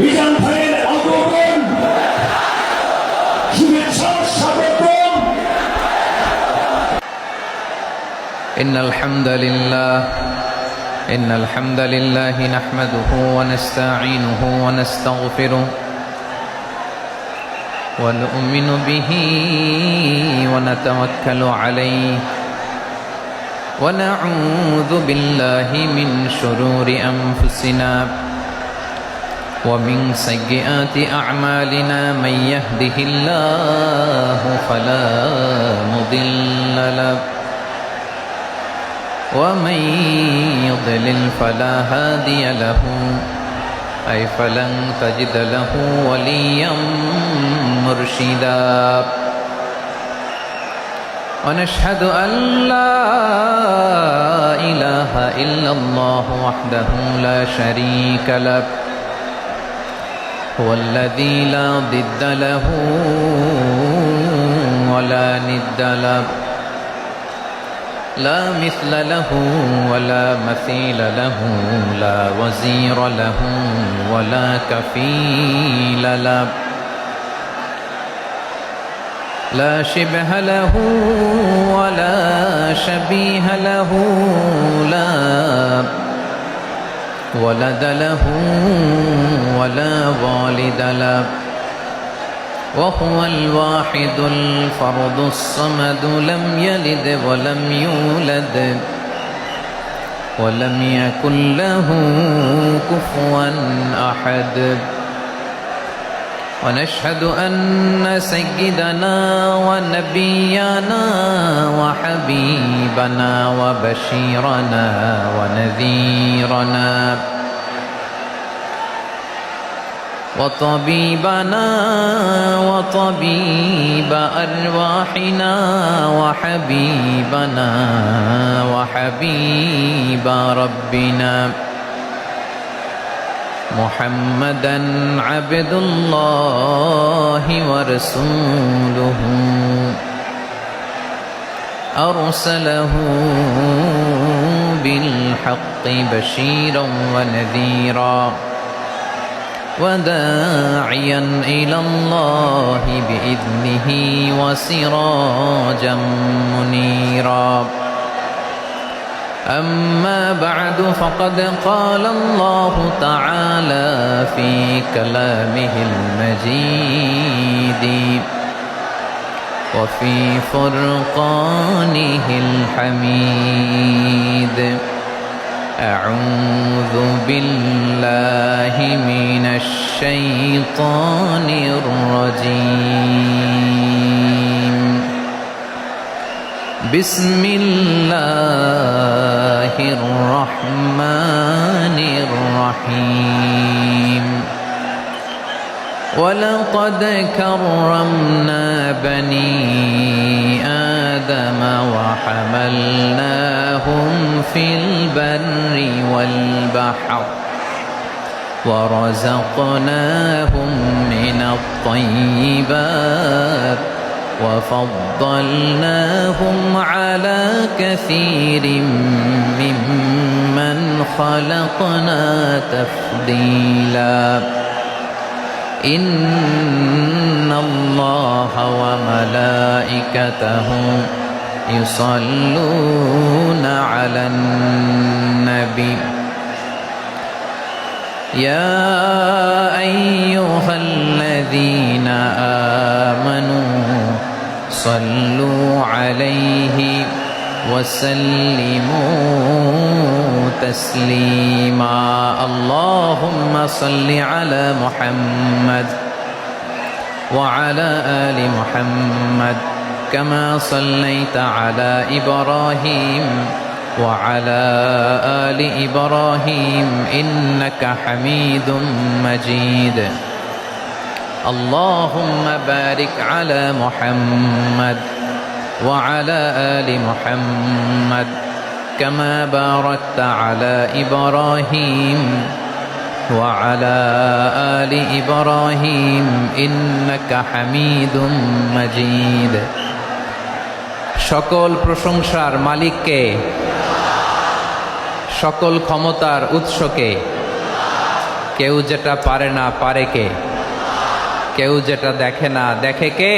মিজান ভাইয়ের আগমন শুভেচ্ছা স্বাগতম। إن الحمد لله نحمده ونستعينه ونستغفره ونؤمن به ونتوكل عليه ونعوذ بالله من شرور أنفسنا ومن سيئات أعمالنا من يهده الله فلا مضل له ومن يضلل فلا هادي له أي فلن تجد له وليا مرشدا ونشهد أن لا إله إلا الله وحده لا شريك له هو الذي لا ضد له ولا ند له لا مثل له ولا مثيل له لا وزير له ولا كفيل له لا شبه له ولا شبيه له لا ولد له ولا والد له وهو الواحد الفرد الصمد لم يلد ولم يولد ولم يكن له كفوا أحد ونشهد أن سيدنا ونبينا وحبيبنا وبشيرنا ونذيرنا وطبيبنا وطبيب أرواحنا وحبيبنا وحبيب ربنا محمدا عبد الله ورسوله أرسله بالحق بشيرا ونذيرا وداعيا إلى الله بإذنه وسراجا منيرا أما بعد فقد قال الله تعالى في كلامه المجيد وفي فرقانه الحميد أعوذ بالله من الشيطان الرجيم بسم الله الرحمن الرحيم ولقد كرمنا بني آدم وحملناهم في البر والبحر ورزقناهم من الطيبات وفضلناهم على كثير ممن خلقنا تفضيلا إن الله وملائكته يصلون على النبي يا أيها الذين آمنوا صلوا عليه وسلموا تسليما اللهم صل على محمد وعلى آل محمد كما صليت على إبراهيم وعلى آل إبراهيم إنك حميد مجيد اللهم بارك على محمد وعلى آل محمد كما باركت على إبراهيم وعلى آل إبراهيم إنك حميد مجيد সকল প্রশংসার মালিককে, সকল ক্ষমতার উৎসকে, কেউ যেটা পারে না পারে কে? কেউ যেটা দেখে না দেখে কে?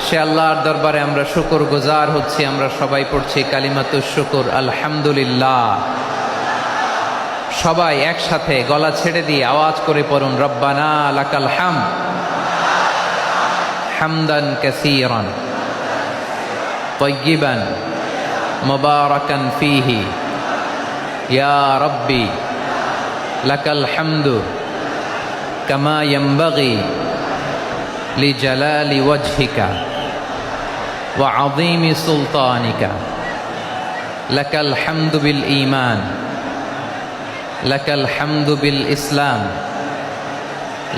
সে আল্লাহর দরবারে আমরা শুকর গুজার হচ্ছি। আমরা সবাই পড়ছি কালিমাতুশ শুকর, আলহামদুলিল্লাহ। সবাই একসাথে গলা ছেড়ে দিয়ে আওয়াজ করে পড়ুন, রব্বানা লাকাল হামদ হামদান কাসীরান তাইয়িবান মুবারাকান ফীহি ইয়া রাব্বি লাকাল হামদু কামা ইয়ানবাগি লিজালালি ওয়াজহিকা ওয়া আযীমি সুলতানিকা লাকাল হামদু বিল ঈমান লাকাল হামদু বিল ইসলাম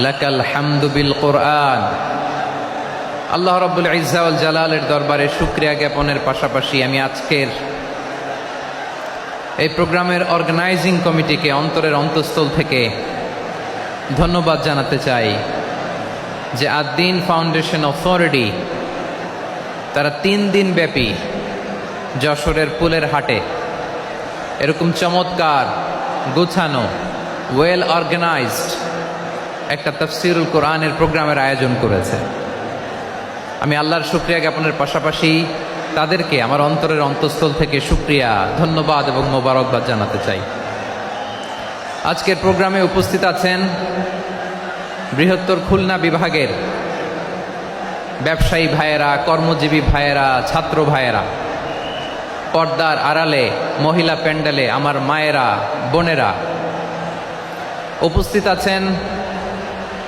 লাকাল হামদু বিল কুরআন। আল্লাহ রাব্বুল ইজ্জা ওয়াল জালালের দরবারে শুকরিয়া জ্ঞাপনের পাশাপাশি আমি আজকের এই প্রোগ্রামের অর্গানাইজিং কমিটিকে অন্তরের অন্তঃস্থল থেকে ধন্যবাদ জানাতে চাই যে আদ-দ্বীন ফাউন্ডেশন অথরিটি তারা 3 দিন ব্যাপী যশোরের পুলের হাটে এরকম চমৎকার গুছানো ওয়েল অর্গানাইজড একটা তাফসীরুল কোরআনের প্রোগ্রামের আয়োজন করেছে। আমি আল্লাহর শুকরিয়া জ্ঞাপনের পাশাপাশি তাদেরকে আমার অন্তরের অন্তঃস্থল থেকে শুকরিয়া, ধন্যবাদ এবং মোবারকবাদ জানাতে চাই। আজকের প্রোগ্রামে উপস্থিত আছেন বৃহত্তর খুলনা বিভাগের ব্যবসায়ী ভাইয়েরা, কর্মজীবী ভাইয়েরা, ছাত্র ভাইয়েরা, পর্দার আড়ালে মহিলা প্যান্ডেলে আমার মায়েরা, বোনেরা। উপস্থিত আছেন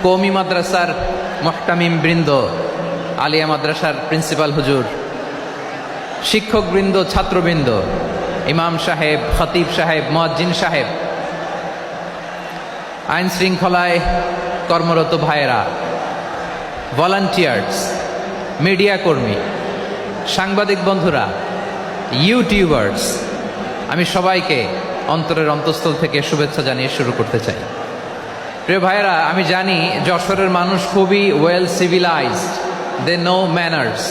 কওমি মাদ্রাসার মুহতামিম বৃন্দ, আলিয়া মাদ্রাসার প্রিন্সিপাল হুজুর, শিক্ষকবৃন্দ, ছাত্রবৃন্দ, ইমাম সাহেব, খতিব সাহেব, মুয়াজ্জিন সাহেব, আইন শৃঙ্খলায় কর্মরত ভাইয়েরা, ভলান্টিয়ার্স, মিডিয়া কর্মী, সাংবাদিক বন্ধুরা, ইউটিউবার্স, আমি সবাইকে অন্তরের অন্তঃস্থল থেকে শুভেচ্ছা জানিয়ে শুরু করতে চাই। প্রিয় ভাইয়েরা, আমি জানি যশোরের মানুষ খুবই well civilised, they know manners.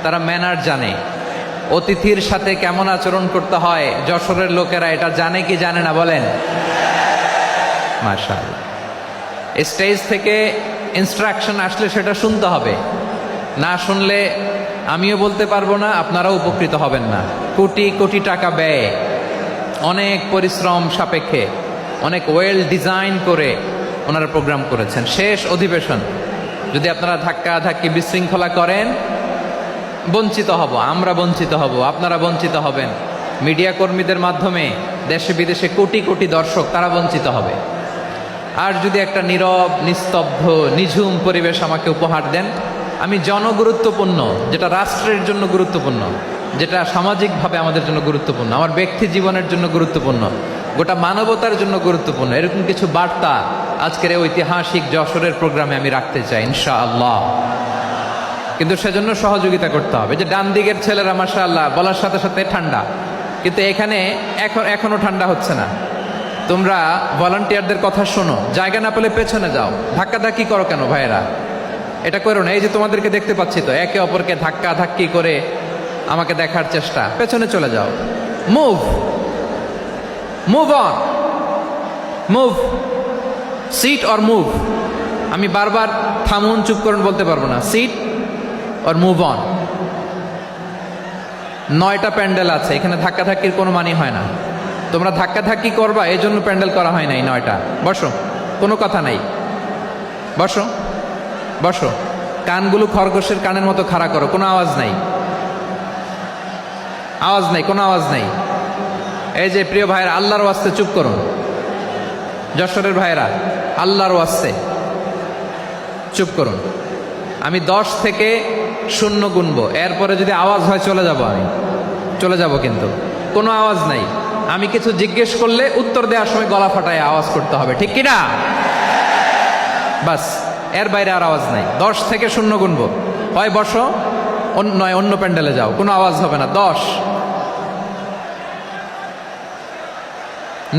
তারা ম্যানার জানে, অতিথির সাথে কেমন আচরণ করতে হয় যশোরের লোকেরা এটা জানে কি জানে না বলেন? মাশাআল্লাহ। স্টেজ থেকে ইনস্ট্রাকশন আসলে সেটা শুনতে হবে, না শুনলে আমিও বলতে পারবো না, আপনারাও উপকৃত হবেন না। কোটি কোটি টাকা ব্যয়, অনেক পরিশ্রম সাপেক্ষে, অনেক ওয়েল ডিজাইন করে ওনারা প্রোগ্রাম করেছেন। শেষ অধিবেশন যদি আপনারা ধাক্কা ধাক্কি বিশৃঙ্খলা করেন, বঞ্চিত হব, আমরা বঞ্চিত হব, আপনারা বঞ্চিত হবেন। মিডিয়া কর্মীদের মাধ্যমে দেশে বিদেশে কোটি কোটি দর্শক তারা বঞ্চিত হবে। আর যদি একটা নীরব, নিস্তব্ধ, নিঝুম পরিবেশ আমাকে উপহার দেন, আমি জনগুরুত্বপূর্ণ, যেটা রাষ্ট্রের জন্য গুরুত্বপূর্ণ, যেটা সামাজিকভাবে আমাদের জন্য গুরুত্বপূর্ণ, আমার ব্যক্তি জীবনের জন্য গুরুত্বপূর্ণ, গোটা মানবতার জন্য গুরুত্বপূর্ণ, এরকম কিছু বার্তা আজকের এই ঐতিহাসিক যশোরের প্রোগ্রামে আমি রাখতে চাই ইনশাআল্লাহ। কিন্তু সেজন্য সহযোগিতা করতে হবে। যে ডান দিকের ছেলেরা মাশাআল্লাহ বলার সাথে সাথে ঠান্ডা, কিন্তু এখানে এখনো ঠান্ডা হচ্ছে না। তোমরা ভলান্টিয়ারদের কথা শোনো, জায়গা না পেলে পেছনে যাও। ধাক্কাধাক্কি করো কেন ভাইয়েরা? এটা করো না। এই যে তোমাদেরকে দেখতে পাচ্ছি তো, একে অপরকে ধাক্কা ধাক্কি করে আমাকে দেখার চেষ্টা, পেছনে চলে যাও। Move move on, move, sit or move. আমি বারবার থামুন, চুপ করুন বলতে পারবো না। Sit or move on. 9টা প্যান্ডেল আছে, এখানে ধাক্কাধাক্কির কোনো মানি হয় না। তোমরা ধাক্কাধাক্কি করবা, এই জন্য প্যান্ডেল করা হয় নাই 9টা। বসো, কোনো কথা নাই, বসো বসো। কানগুলো খরগোশের কানের মতো খাড়া করো, কোনো আওয়াজ নাই, আওয়াজ নাই, কোনো আওয়াজ নাই। এই যে প্রিয় ভাইয়েরা, আল্লাহর ওয়াস্তে চুপ করুন। যশোরের ভাইয়েরা, আল্লাহর ওয়াস্তে চুপ করুন। আমি 10 থেকে 0 গুনবো, এরপরে যদি আওয়াজ হয় চলে যাব, আমি চলে যাব, কিন্তু কোনো আওয়াজ নাই। আমি কিছু জিজ্ঞেস করলে উত্তর দেওয়ার সময় গলা ফাটায় আওয়াজ করতে হবে, ঠিক কিনা? বাস, এর বাইরে আর আওয়াজ নাই। 10 থেকে 0 গুনবো, হয় বসো, নয় অন্য প্যান্ডেলে যাও, কোনো আওয়াজ হবে না। 10,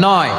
9,